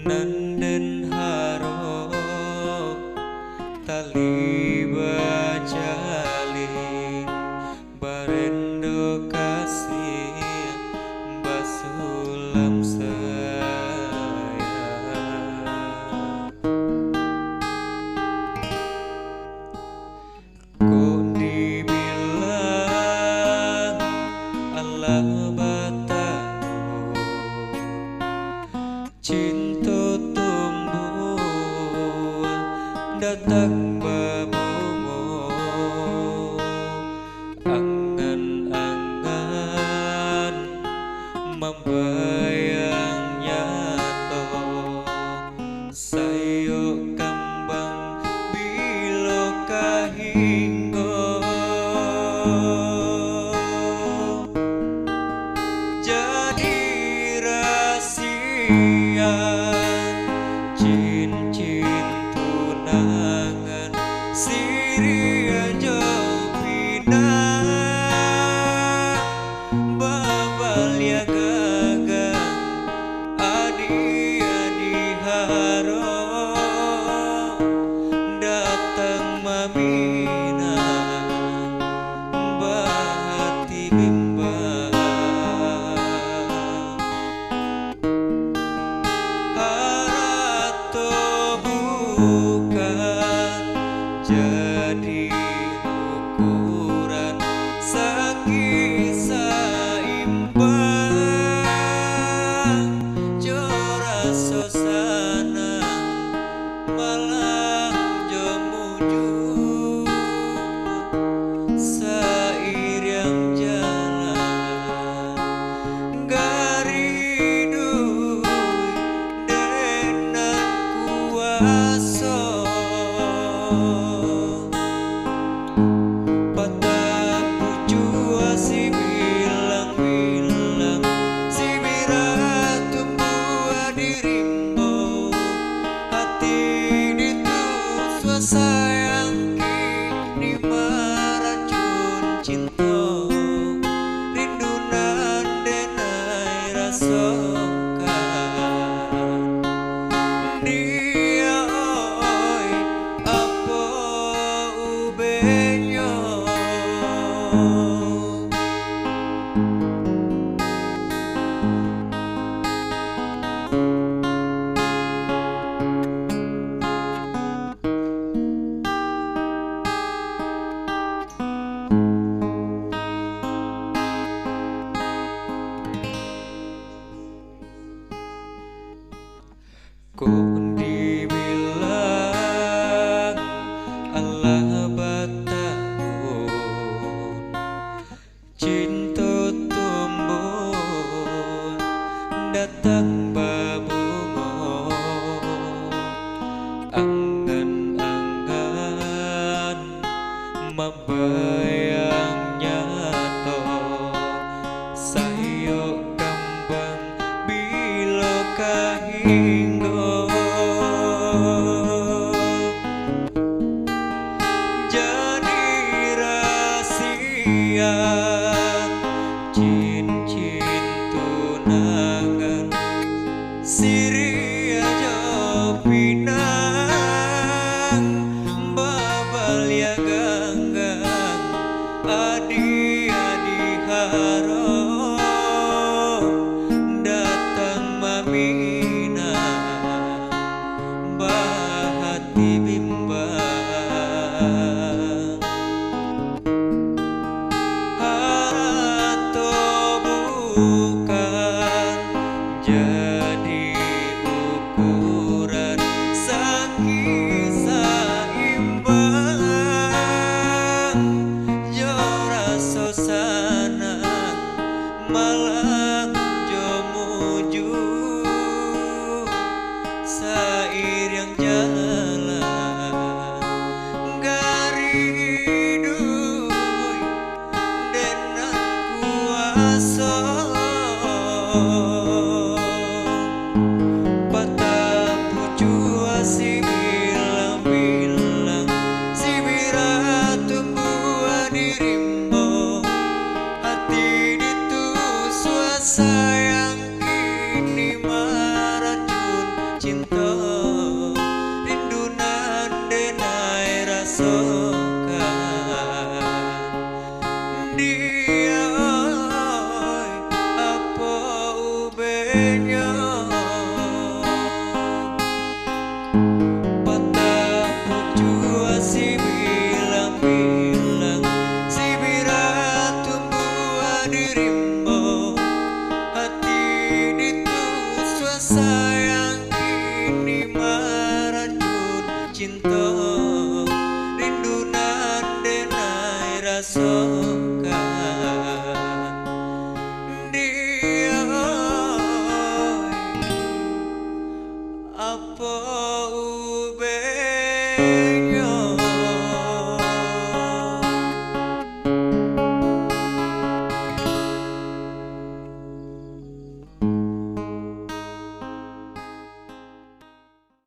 nanden haro tali bajali barendo kasih basulam sayang kok dibilang Allah batamu cinta tumbuh datang babungo angan-angan membayang nyato sayo kambang bilo kahinggo jadi rahasia cincin tunangan siri aja pindah babal ya gagang adi haro datang mamina bahati bimbang harato bukan jadi ukuran sakit saimbang jora sosana malah jemujur sairing jalan garidu denan kuasa patah pucu si bilang-bilang si bira tumbuh dirimbo hati ditu sayang kini meracun cinta rindunan denai rasakan dia oi apa ubenyo kok dibilang Allah batahun cinta tumbuh datang babungo angan-angan membayang nyato sayo kambang bilo kahinggo jadi rahasia cincin tunangan siri aja pinang babal ya ganggang adi haro datang mamina bahati bimbang harato bukan jadi ukuran sakit saimbang jora sosana malah jomuju sairing jalan garidu denan kuasa patah pucu si bilang-bilang si bira tumbuh dirimbo hati ditu sayang kini meracun cinta patah pucu si bilang-bilang si bira tumbuhan di rimbo hati ditusua sayang kini maracun cinta rindunan denai rasa